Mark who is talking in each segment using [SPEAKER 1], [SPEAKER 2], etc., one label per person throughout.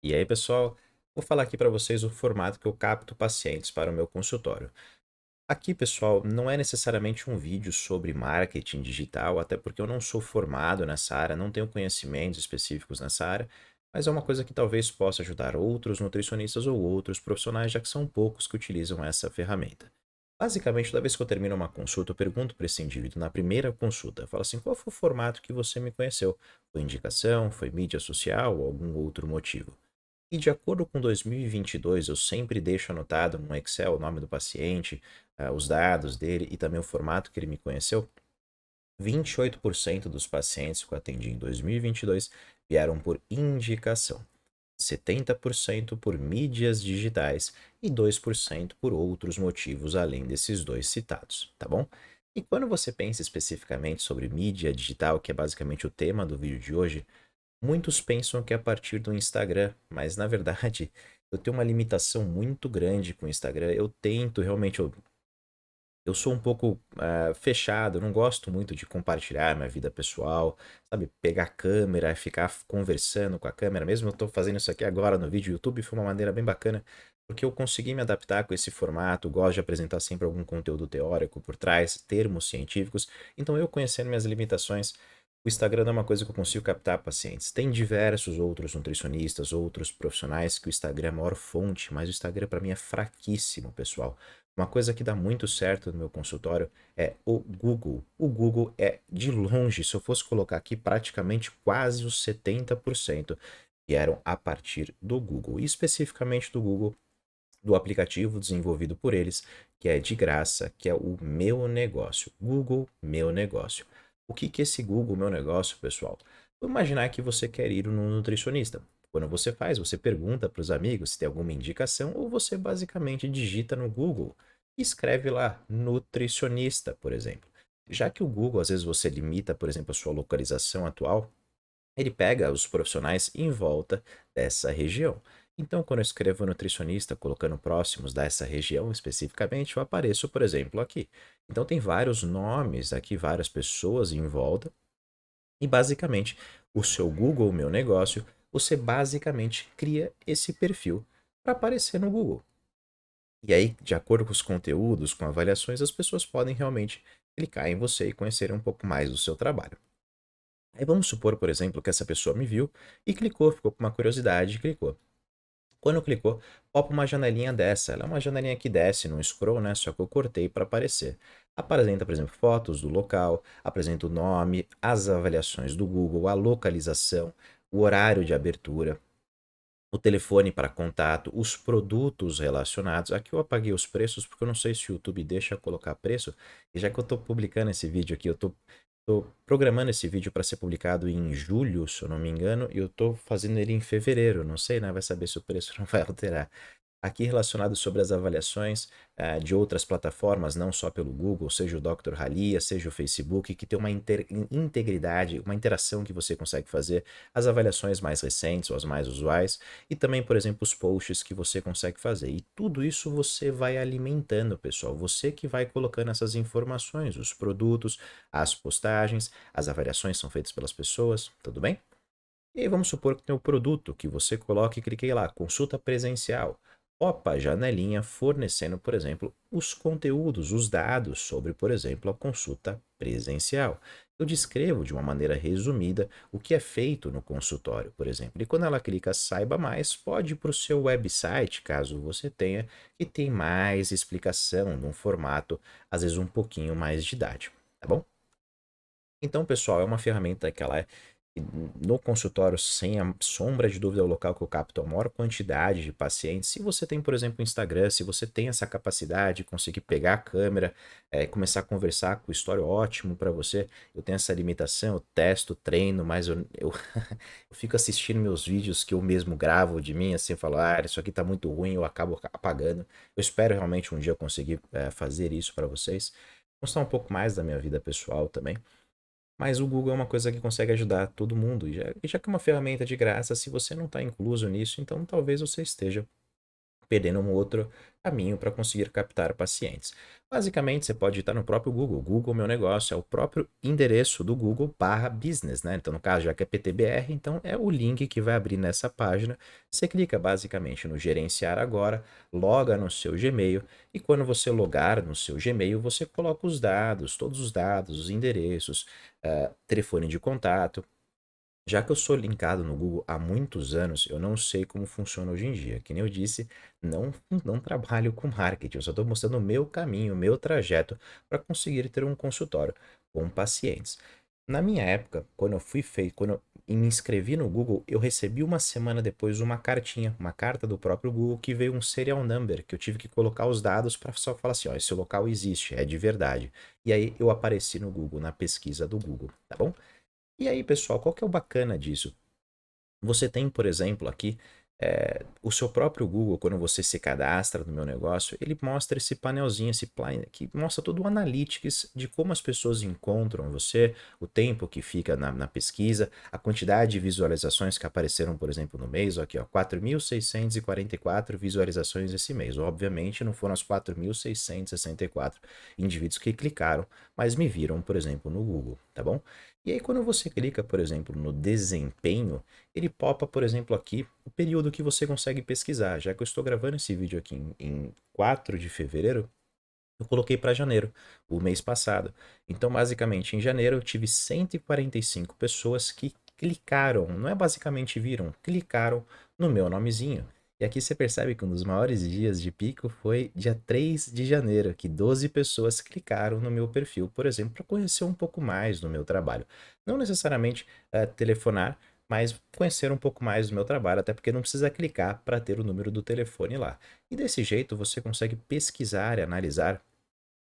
[SPEAKER 1] E aí, pessoal, vou falar aqui para vocês o formato que eu capto pacientes para o meu consultório. Aqui, pessoal, não é necessariamente um vídeo sobre marketing digital, até porque eu não sou formado nessa área, não tenho conhecimentos específicos nessa área, mas é uma coisa que talvez possa ajudar outros nutricionistas ou outros profissionais, já que são poucos que utilizam essa ferramenta. Basicamente, toda vez que eu termino uma consulta, eu pergunto para esse indivíduo na primeira consulta, eu falo assim, qual foi o formato que você me conheceu? Foi indicação, foi mídia social ou algum outro motivo? E de acordo com 2022, eu sempre deixo anotado no Excel o nome do paciente, os dados dele e também o formato que ele me conheceu. 28% dos pacientes que eu atendi em 2022 vieram por indicação, 70% por mídias digitais e 2% por outros motivos além desses dois citados, tá bom? E quando você pensa especificamente sobre mídia digital, que é basicamente o tema do vídeo de hoje, muitos pensam que é a partir do Instagram, mas na verdade eu tenho uma limitação muito grande com o Instagram. Eu tento realmente, eu sou um pouco fechado, eu não gosto muito de compartilhar minha vida pessoal, sabe? Pegar a câmera e ficar conversando com a câmera. Mesmo eu tô fazendo isso aqui agora no vídeo YouTube, foi uma maneira bem bacana, porque eu consegui me adaptar com esse formato, gosto de apresentar sempre algum conteúdo teórico por trás, termos científicos. Então, eu conhecendo minhas limitações, o Instagram não é uma coisa que eu consigo captar pacientes. Tem diversos outros nutricionistas, outros profissionais que o Instagram é a maior fonte, mas o Instagram para mim é fraquíssimo, pessoal. Uma coisa que dá muito certo no meu consultório é o Google. O Google é, de longe, se eu fosse colocar aqui, praticamente quase os 70% vieram a partir do Google. E especificamente do Google, do aplicativo desenvolvido por eles, que é de graça, que é o Meu Negócio. Google Meu Negócio. O que que é esse Google Meu Negócio, pessoal? Vou imaginar que você quer ir no nutricionista. Quando você faz, você pergunta para os amigos se tem alguma indicação ou você basicamente digita no Google e escreve lá nutricionista, por exemplo. Já que o Google, às vezes você limita, por exemplo, a sua localização atual, ele pega os profissionais em volta dessa região. Então, quando eu escrevo nutricionista colocando próximos dessa região especificamente, eu apareço, por exemplo, aqui. Então, tem vários nomes aqui, várias pessoas em volta. E basicamente, o seu Google Meu Negócio, você basicamente cria esse perfil para aparecer no Google. E aí, de acordo com os conteúdos, com avaliações, as pessoas podem realmente clicar em você e conhecer um pouco mais do seu trabalho. Aí vamos supor, por exemplo, que essa pessoa me viu e clicou, ficou com uma curiosidade e clicou. Quando clicou, popa uma janelinha dessa. Ela é uma janelinha que desce no scroll, né? Só que eu cortei para aparecer. Apresenta, por exemplo, fotos do local, apresenta o nome, as avaliações do Google, a localização, o horário de abertura, o telefone para contato, os produtos relacionados. Aqui eu apaguei os preços porque eu não sei se o YouTube deixa eu colocar preço. E já que eu estou publicando esse vídeo aqui, eu estou programando esse vídeo para ser publicado em julho, se eu não me engano, e eu estou fazendo ele em fevereiro. Não sei, né? Vai saber se o preço não vai alterar. Aqui relacionado sobre as avaliações de outras plataformas, não só pelo Google, seja o Dr. Halia, seja o Facebook, que tem uma integridade, uma interação que você consegue fazer, as avaliações mais recentes ou as mais usuais, e também, por exemplo, os posts que você consegue fazer. E tudo isso você vai alimentando, pessoal. Você que vai colocando essas informações, os produtos, as postagens, as avaliações são feitas pelas pessoas, tudo bem? E aí vamos supor que tem o produto que você coloca e cliquei lá, consulta presencial. Opa, janelinha fornecendo, por exemplo, os conteúdos, os dados sobre, por exemplo, a consulta presencial. Eu descrevo de uma maneira resumida o que é feito no consultório, por exemplo. E quando ela clica saiba mais, pode ir para o seu website, caso você tenha, que tem mais explicação num formato, às vezes um pouquinho mais didático, tá bom? Então, pessoal, é uma ferramenta que ela é no consultório, sem a sombra de dúvida, é o local que eu capto a maior quantidade de pacientes. Se você tem, por exemplo, o Instagram, se você tem essa capacidade de conseguir pegar a câmera, começar a conversar com o story, ótimo para você. Eu tenho essa limitação, eu testo, treino, mas eu fico assistindo meus vídeos que eu mesmo gravo de mim, assim, eu falo, ah, isso aqui tá muito ruim, eu acabo apagando. Eu espero realmente um dia eu conseguir fazer isso para vocês. Mostrar um pouco mais da minha vida pessoal também. Mas o Google é uma coisa que consegue ajudar todo mundo. E já que é uma ferramenta de graça, se você não está incluso nisso, então talvez você esteja perdendo um outro caminho para conseguir captar pacientes. Basicamente, você pode digitar no próprio Google. Google Meu Negócio é o próprio endereço do Google barra business, né? Então, no caso, já que é PTBR, então é o link que vai abrir nessa página. Você clica basicamente no gerenciar agora, loga no seu Gmail e quando você logar no seu Gmail, você coloca os dados, todos os dados, os endereços, telefone de contato. Já que eu sou linkado no Google há muitos anos, eu não sei como funciona hoje em dia. Que nem eu disse, não, não trabalho com marketing, eu só estou mostrando o meu caminho, o meu trajeto para conseguir ter um consultório com pacientes. Na minha época, quando eu me inscrevi no Google, eu recebi uma semana depois uma cartinha, uma carta do próprio Google que veio um serial number, que eu tive que colocar os dados para só falar assim, ó, esse local existe, é de verdade. E aí eu apareci no Google, na pesquisa do Google, tá bom? E aí, pessoal, qual que é o bacana disso? Você tem, por exemplo, aqui o seu próprio Google, quando você se cadastra no meu negócio, ele mostra esse painelzinho, esse plane, que mostra todo o analytics de como as pessoas encontram você, o tempo que fica na pesquisa, a quantidade de visualizações que apareceram, por exemplo, no mês, ó, aqui, ó, 4.644 visualizações esse mês. Obviamente, não foram as 4.664 indivíduos que clicaram, mas me viram, por exemplo, no Google, tá bom? E aí, quando você clica, por exemplo, no desempenho, ele popa, por exemplo, aqui o período que você consegue pesquisar. Já que eu estou gravando esse vídeo aqui em 4 de fevereiro, eu coloquei para janeiro, o mês passado. Então, basicamente, em janeiro eu tive 145 pessoas que clicaram, não é basicamente viram, clicaram no meu nomezinho. E aqui você percebe que um dos maiores dias de pico foi dia 3 de janeiro, que 12 pessoas clicaram no meu perfil, por exemplo, para conhecer um pouco mais do meu trabalho. Não necessariamente telefonar, mas conhecer um pouco mais do meu trabalho, até porque não precisa clicar para ter o número do telefone lá. E desse jeito você consegue pesquisar e analisar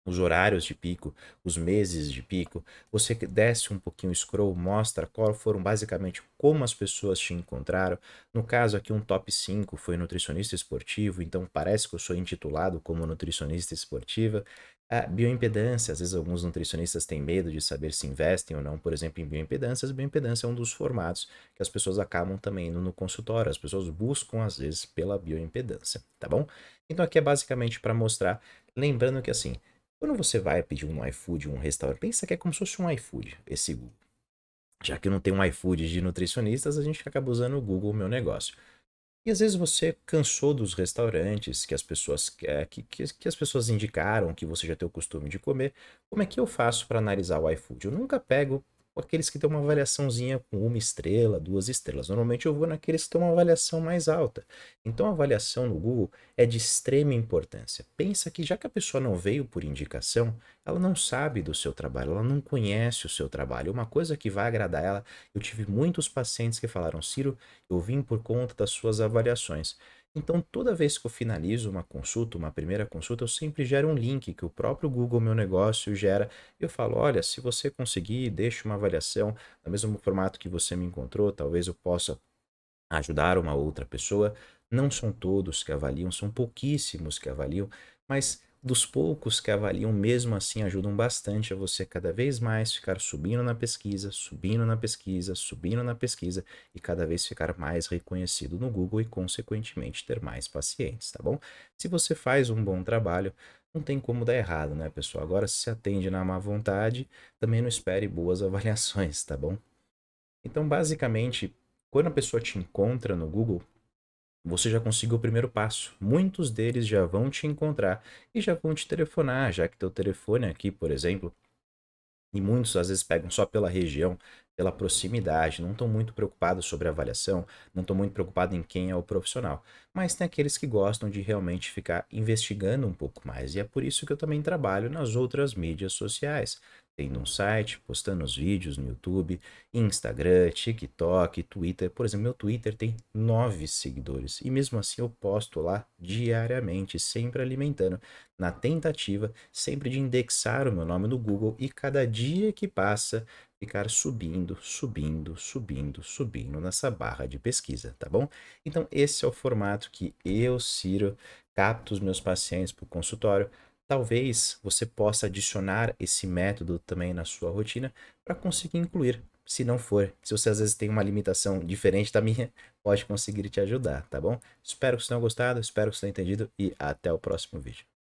[SPEAKER 1] os horários de pico, os meses de pico. Você desce um pouquinho o scroll, mostra qual foram basicamente como as pessoas te encontraram. No caso aqui, um top 5 foi nutricionista esportivo, então parece que eu sou intitulado como nutricionista esportiva. A bioimpedância, às vezes alguns nutricionistas têm medo de saber se investem ou não, por exemplo, em bioimpedância. A bioimpedância é um dos formatos que as pessoas acabam também indo no consultório. As pessoas buscam, às vezes, pela bioimpedância, tá bom? Então aqui é basicamente para mostrar, lembrando que assim, quando você vai pedir um iFood, um restaurante, pensa que é como se fosse um iFood, esse Google. Já que não tem um iFood de nutricionistas, a gente acaba usando o Google Meu Negócio. E às vezes você cansou dos restaurantes que as pessoas que as pessoas indicaram, que você já tem o costume de comer. Como é que eu faço para analisar o iFood? Eu nunca pego aqueles que têm uma avaliaçãozinha com 1 estrela, 2 estrelas. Normalmente eu vou naqueles que têm uma avaliação mais alta. Então a avaliação no Google é de extrema importância. Pensa que já que a pessoa não veio por indicação, ela não sabe do seu trabalho, ela não conhece o seu trabalho. Uma coisa que vai agradar ela, eu tive muitos pacientes que falaram, Ciro, eu vim por conta das suas avaliações. Então, toda vez que eu finalizo uma consulta, uma primeira consulta, eu sempre gero um link que o próprio Google Meu Negócio gera. Eu falo, olha, se você conseguir, deixe uma avaliação no mesmo formato que você me encontrou, talvez eu possa ajudar uma outra pessoa. Não são todos que avaliam, são pouquíssimos que avaliam, mas dos poucos que avaliam, mesmo assim, ajudam bastante a você cada vez mais ficar subindo na pesquisa, subindo na pesquisa, subindo na pesquisa e cada vez ficar mais reconhecido no Google e, consequentemente, ter mais pacientes, tá bom? Se você faz um bom trabalho, não tem como dar errado, né, pessoal? Agora, se você atende na má vontade, também não espere boas avaliações, tá bom? Então, basicamente, quando a pessoa te encontra no Google, você já conseguiu o primeiro passo. Muitos deles já vão te encontrar e já vão te telefonar, já que teu telefone aqui, por exemplo, e muitos às vezes pegam só pela região, pela proximidade, não estão muito preocupados sobre a avaliação, não estão muito preocupados em quem é o profissional. Mas tem aqueles que gostam de realmente ficar investigando um pouco mais. E é por isso que eu também trabalho nas outras mídias sociais. Tendo um site, postando os vídeos no YouTube, Instagram, TikTok, Twitter. Por exemplo, meu Twitter tem 9 seguidores. E mesmo assim eu posto lá diariamente, sempre alimentando na tentativa sempre de indexar o meu nome no Google e cada dia que passa ficar subindo, subindo, subindo, subindo nessa barra de pesquisa, tá bom? Então esse é o formato que eu, Ciro, capto os meus pacientes para o consultório. Talvez você possa adicionar esse método também na sua rotina para conseguir incluir Se não for, se você às vezes tem uma limitação diferente da minha, pode conseguir te ajudar, tá bom? Espero que vocês tenham gostado, espero que vocês tenham entendido e até o próximo vídeo.